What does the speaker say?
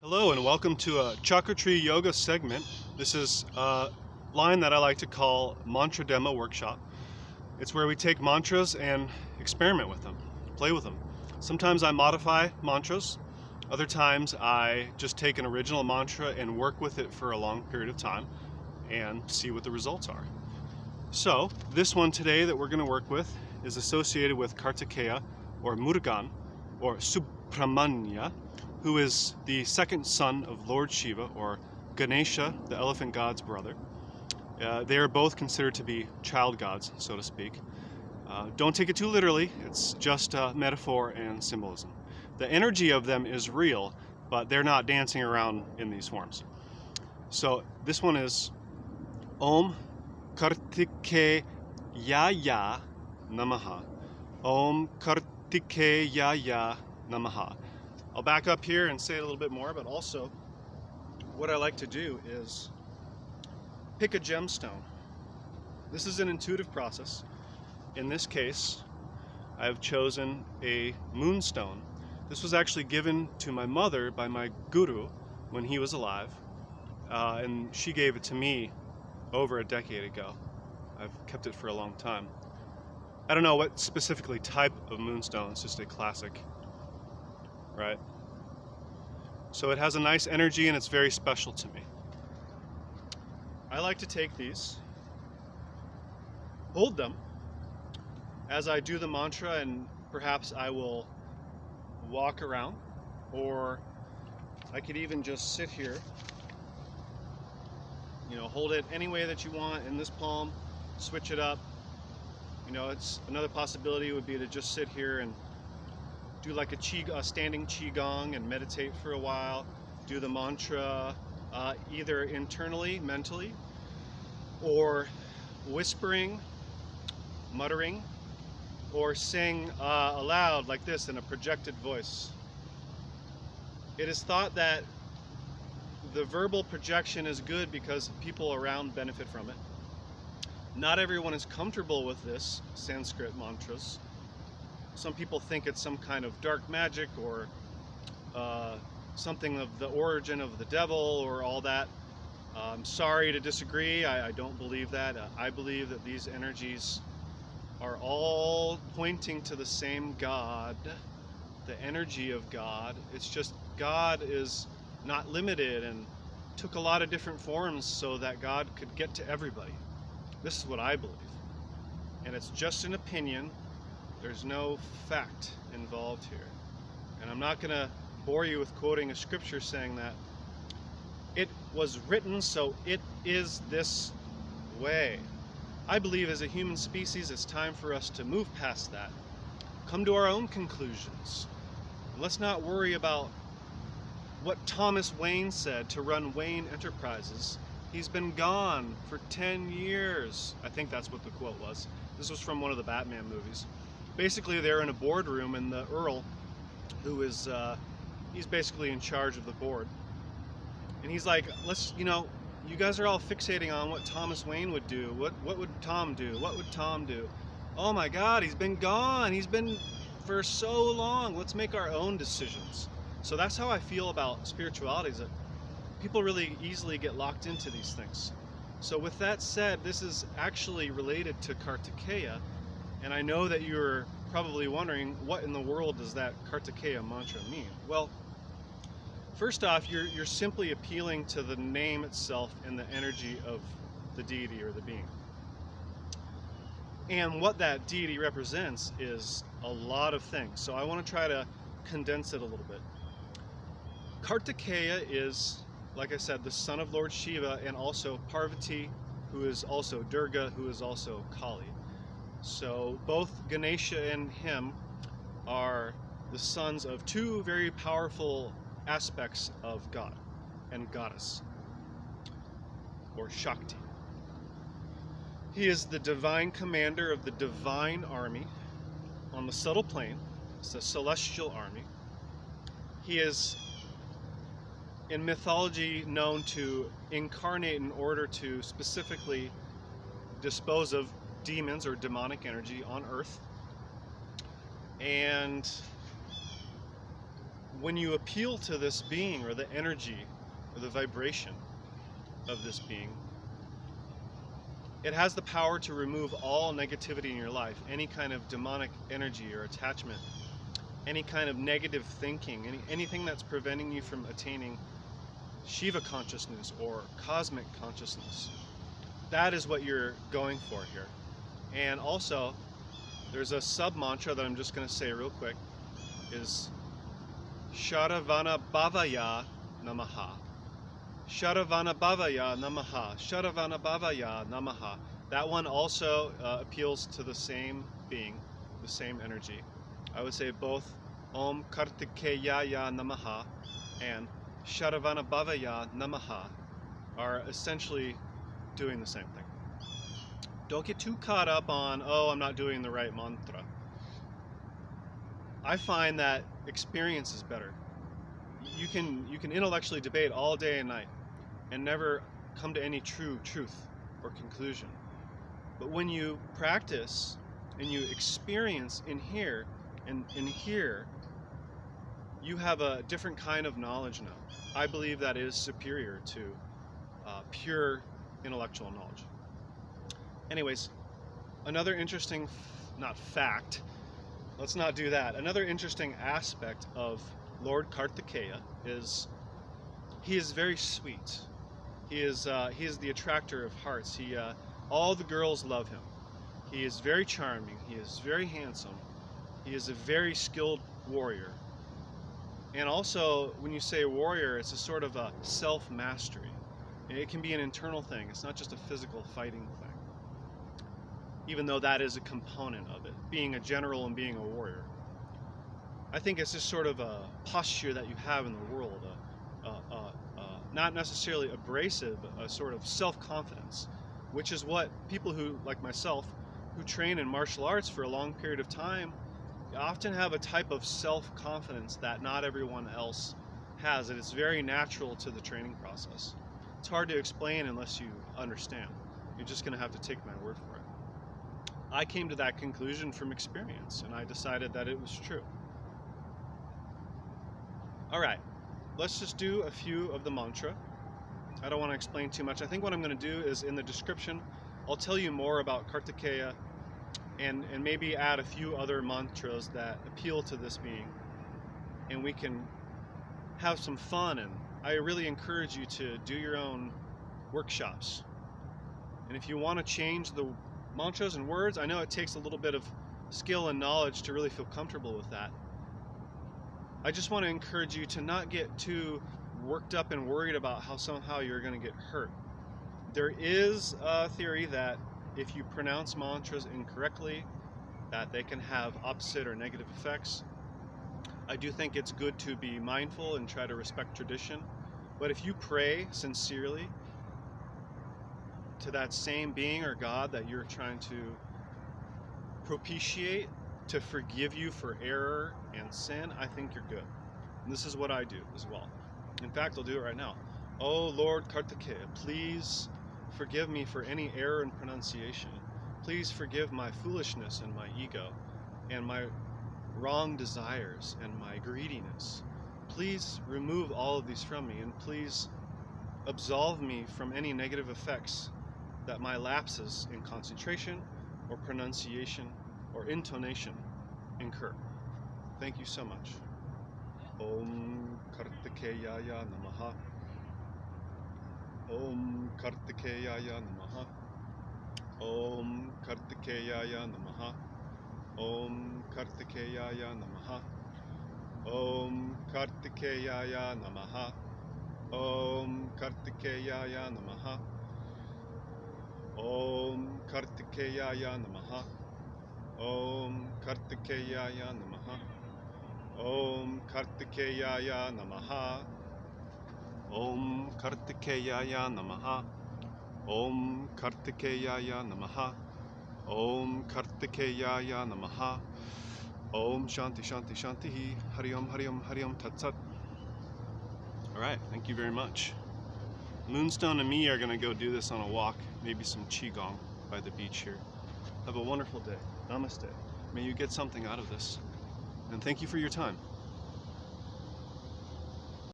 Hello and welcome to a Chakra Tree Yoga segment. This is a line that I like to call Mantra Demo Workshop. It's where we take mantras and experiment with them, play with them. Sometimes I modify mantras, other times I just take an original mantra and work with it for a long period of time and see what the results are. So this one today that we're going to work with is associated with Kartikkeya or Murugan or Subramanya, who is the second son of Lord Shiva, or Ganesha, the elephant god's brother. They are both considered to be child gods, so to speak. Don't take it too literally, it's just a metaphor and symbolism. The energy of them is real, but they're not dancing around in these forms. So this one is Om Kartikheyaya Namaha. Om Kartikheyaya Namaha. I'll back up here and say it a little bit more, but also what I like to do is pick a gemstone. This is an intuitive process. In this case, I've chosen a moonstone. This was actually given to my mother by my guru when he was alive, and she gave it to me over a decade ago. I've kept it for a long time. I don't know what specifically type of moonstone, it's just a classic. Right? So it has a nice energy and it's very special to me. I like to take these, hold them as I do the mantra, and perhaps I will walk around, or I could even just sit here, hold it any way that you want in this palm, switch it up. It's another possibility would be to just sit here and do like a standing qigong and meditate for a while, do the mantra either internally, mentally, or whispering, muttering, or sing aloud like this in a projected voice. It is thought that the verbal projection is good because people around benefit from it. Not everyone is comfortable with this Sanskrit mantras. Some people think it's some kind of dark magic or something of the origin of the devil or all that. I'm sorry to disagree. I don't believe that. I believe that these energies are all pointing to the same God, the energy of God. It's just God is not limited and took a lot of different forms so that God could get to everybody. This is what I believe. And it's just an opinion. There's no fact involved here. And I'm not going to bore you with quoting a scripture saying that it was written, so it is this way. I believe as a human species, it's time for us to move past that. Come to our own conclusions. Let's not worry about what Thomas Wayne said to run Wayne Enterprises. He's been gone for 10 years. I think that's what the quote was. This was from one of the Batman movies. Basically, they're in a boardroom, and the Earl, who is, he's basically in charge of the board. And he's like, you guys are all fixating on what Thomas Wayne would do. What would Tom do? What would Tom do? Oh my God, he's been gone. He's been for so long. Let's make our own decisions. So that's how I feel about spirituality, is that people really easily get locked into these things. So with that said, this is actually related to Kartikkeya. And I know that you're probably wondering, what in the world does that Kartikkeya mantra mean? Well, first off, you're simply appealing to the name itself and the energy of the deity or the being. And what that deity represents is a lot of things. So I want to try to condense it a little bit. Kartikkeya is, like I said, the son of Lord Shiva, and also Parvati, who is also Durga, who is also Kali. So both Ganesha and him are the sons of two very powerful aspects of God and goddess, or Shakti. He is the divine commander of the divine army on the subtle plane. It's the celestial army. He is in mythology known to incarnate in order to specifically dispose of demons or demonic energy on Earth. And when you appeal to this being, or the energy, or the vibration of this being, it has the power to remove all negativity in your life, any kind of demonic energy or attachment, any kind of negative thinking, anything that's preventing you from attaining Shiva consciousness or cosmic consciousness. That is what you're going for here. And also, there's a sub-mantra that I'm just going to say real quick, is Sharavana Bhavaya Namaha. Sharavana Bhavaya Namaha. Sharavana Bhavaya Namaha. That one also appeals to the same being, the same energy. I would say both Om Kartikheyaya Namaha and Sharavana Bhavaya Namaha are essentially doing the same thing. Don't get too caught up on, oh, I'm not doing the right mantra. I find that experience is better. You can intellectually debate all day and night and never come to any true truth or conclusion. But when you practice and you experience in here and in here, you have a different kind of knowledge now. I believe that is superior to pure intellectual knowledge. Anyways, another interesting, not fact, let's not do that. Another interesting aspect of Lord Kartikeya is he is very sweet. He is the attractor of hearts. All the girls love him. He is very charming. He is very handsome. He is a very skilled warrior. And also, when you say warrior, it's a sort of a self-mastery. It can be an internal thing. It's not just a physical fighting thing. Even though that is a component of it, being a general and being a warrior. I think it's just sort of a posture that you have in the world, not necessarily abrasive, a sort of self-confidence, which is what people who, like myself, who train in martial arts for a long period of time, often have a type of self-confidence that not everyone else has. It is very natural to the training process. It's hard to explain unless you understand. You're just going to have to take my word for it. I came to that conclusion from experience, and I decided that it was true. Alright, let's just do a few of the mantra. I don't want to explain too much. I think what I'm going to do is in the description, I'll tell you more about Kartikeya and maybe add a few other mantras that appeal to this being. And we can have some fun, and I really encourage you to do your own workshops. And if you want to change the mantras and words, I know it takes a little bit of skill and knowledge to really feel comfortable with that. I just want to encourage you to not get too worked up and worried about how somehow you're going to get hurt. There is a theory that if you pronounce mantras incorrectly, that they can have opposite or negative effects. I do think it's good to be mindful and try to respect tradition. But if you pray sincerely to that same being or God that you're trying to propitiate, to forgive you for error and sin, I think you're good. And this is what I do as well. In fact, I'll do it right now. Oh Lord Kartikeya, please forgive me for any error in pronunciation. Please forgive my foolishness and my ego and my wrong desires and my greediness. Please remove all of these from me, and please absolve me from any negative effects that my lapses in concentration or pronunciation or intonation incur. Thank you so much. Om Kartikheyaya Namaha. Om Kartikheyaya Namaha. Om Kartikheyaya Namaha. Om Kartikheyaya Namaha. Om Kartikheyaya Namaha. Om Kartikheyaya Namaha. Om Kartikheyaya Namaha. Om Kartikheyaya Namaha. Om Kartikheyaya Namaha. Om Kartikheyaya Namaha. Om Kartikheyaya Namaha. Om Kartikheyaya Namaha. Om Shanti Shanti Shanti. Hari Om Hari Om Hari Om Tat Sat. Alright, thank you very much. Moonstone and me are going to go do this on a walk, maybe some Qigong by the beach here. Have a wonderful day. Namaste. May you get something out of this. And thank you for your time.